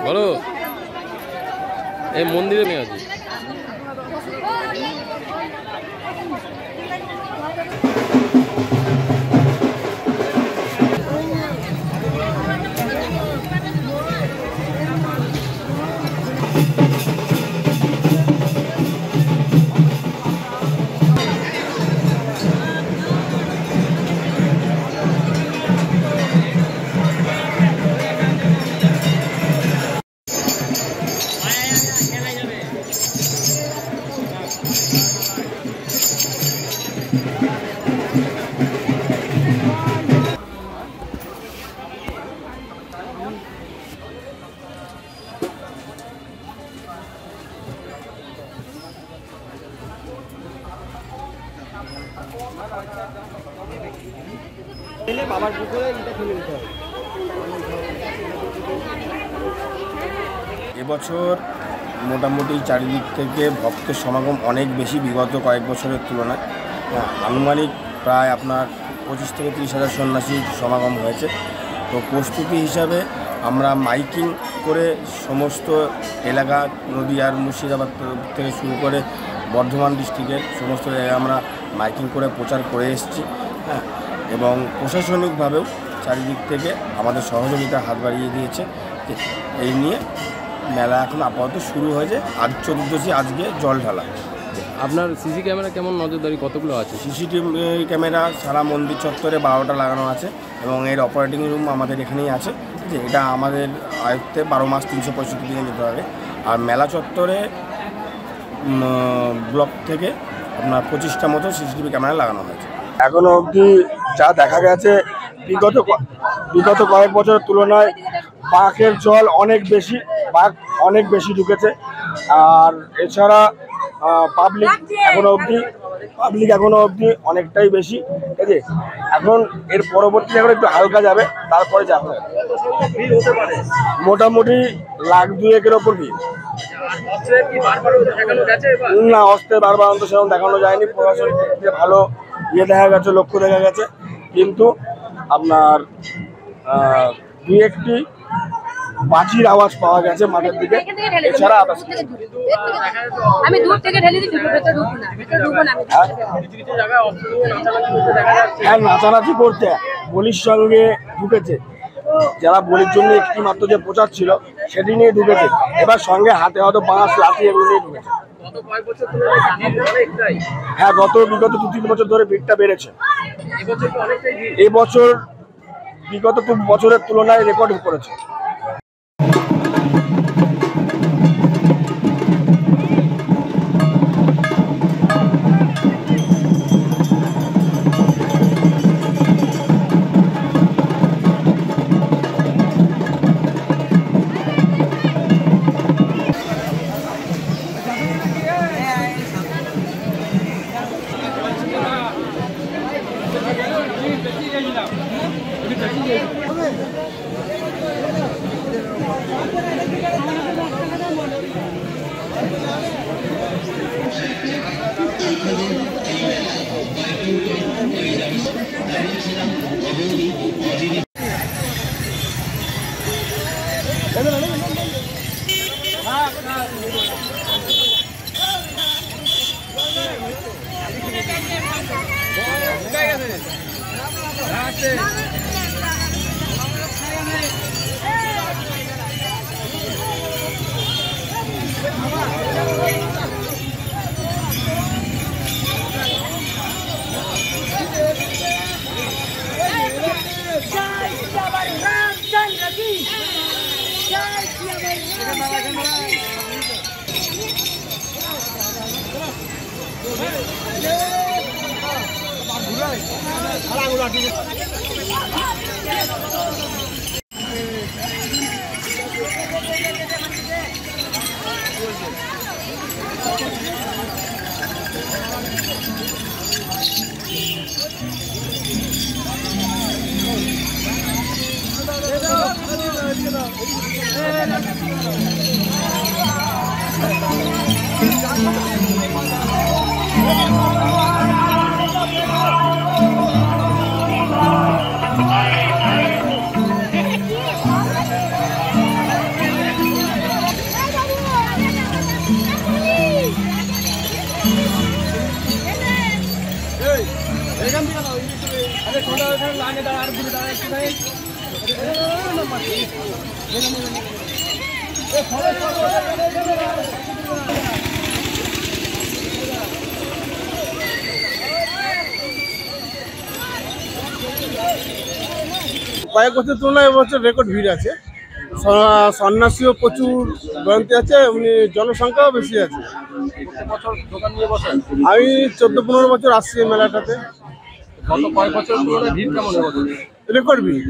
বলো এই মন্দিরে মেয়ে আছে। এবছর মোটামুটি চারিদিক থেকে ভক্তের সমাগম অনেক বেশি বিগত কয়েক বছরের তুলনায়। আনুমানিক প্রায় আপনার 25 থেকে 30,000 সন্ন্যাসীর সমাগম হয়েছে। তো প্রস্তুতি হিসাবে আমরা মাইকিং করে সমস্ত এলাকা নদীয়ার মুর্শিদাবাদ থেকে শুরু করে বর্ধমান ডিস্ট্রিক্টের সমস্ত জায়গায় আমরা মাইকিং করে প্রচার করে এসেছি। এবং প্রশাসনিকভাবেও চারিদিক থেকে আমাদের সহযোগিতার হাত বাড়িয়ে দিয়েছে। এই নিয়ে মেলা এখন আপাতত শুরু হয়েছে। আজ 14 আজকে জল ঢালা। আপনার সিসি ক্যামেরা কেমন নজরদারি কতগুলো আছে? সিসিটিভি ক্যামেরা সারা মন্দির চত্বরে 12টা লাগানো আছে এবং এর অপারেটিং রুম আমাদের এখানেই আছে। যে এটা আমাদের আয়ত্তে 12 মাস 365 দিনে যেতে হবে। আর মেলা চত্বরে ব্লক থেকে আপনার 25টা মতো সিসিটিভি ক্যামেরা লাগানো হয়েছে। এখনও অবধি যা দেখা গেছে বিগত কয়েক বছরের তুলনায় বাঁকের জল অনেক বেশি ঢুকেছে। আর এছাড়া পাবলিক এখনো অবধি অনেকটাই বেশি। ঠিক আছে, এখন এর পরবর্তী এখন একটু হালকা যাবে, তারপরে যাবে মোটামুটি 1,02,000-এর ওপর ভিড়। না, অস্ত্রের বারবার অন্ত সেরকম দেখানো যায়নি। প্রশাসন ভালো দেখা গেছে, লক্ষ্য দেখা গেছে। কিন্তু আপনার 2-1টি বাজির আওয়াজ পাওয়া গেছে মাঠের দিকে। এছাড়া আমি দূর থেকে ঢেলে দিই, ভেতরে ঢুকবো না। হ্যাঁ, নাচানাচি করতে বলির সঙ্গে ঢুকেছে। যারা বলির জন্য একটি মাত্র যে প্রচার ছিল সেটি নিয়ে ঢুকেছে। এবার সঙ্গে হাতে হয়তো বাঁশ, লাঠি এগুলো নিয়ে ঢুকেছে। হ্যাঁ, বিগত 2-3 বছর ধরে ভিড়টা বেড়েছে। এবছর বিগত 2 বছরের তুলনায় রেকর্ড করেছে। কয়েক বছর তুলনায় এবছর রেকর্ড ভিড় আছে। সন্ন্যাসীও প্রচুর জয়ন্তী আছে, এমনি জনসংখ্যাও বেশি আছে। আমি 14-15 বছর আসছি এই মেলাটাতে। রেকর্ড ভিড়।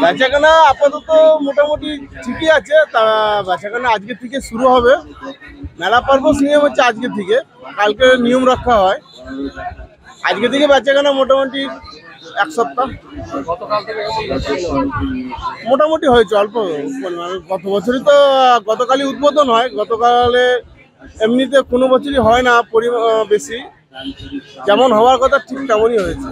বেচাকেনা আপাতত মোটামুটি ঠিকই আছে। তা বেচাকেনা আজকে থেকে শুরু হবে। মেলা পর্ব নিয়ম হচ্ছে আজকে থেকে, কালকে নিয়ম রক্ষা হয়। আজকে থেকে বেচাকেনা মোটামুটি এক সপ্তাহ মোটামুটি হয়েছে, অল্প। গত বছরই তো গতকালই উদ্বোধন হয়। গতকালে এমনিতে কোনো বছরই হয় না বেশি, যেমন হওয়ার কথা ঠিক তেমনই হয়েছে।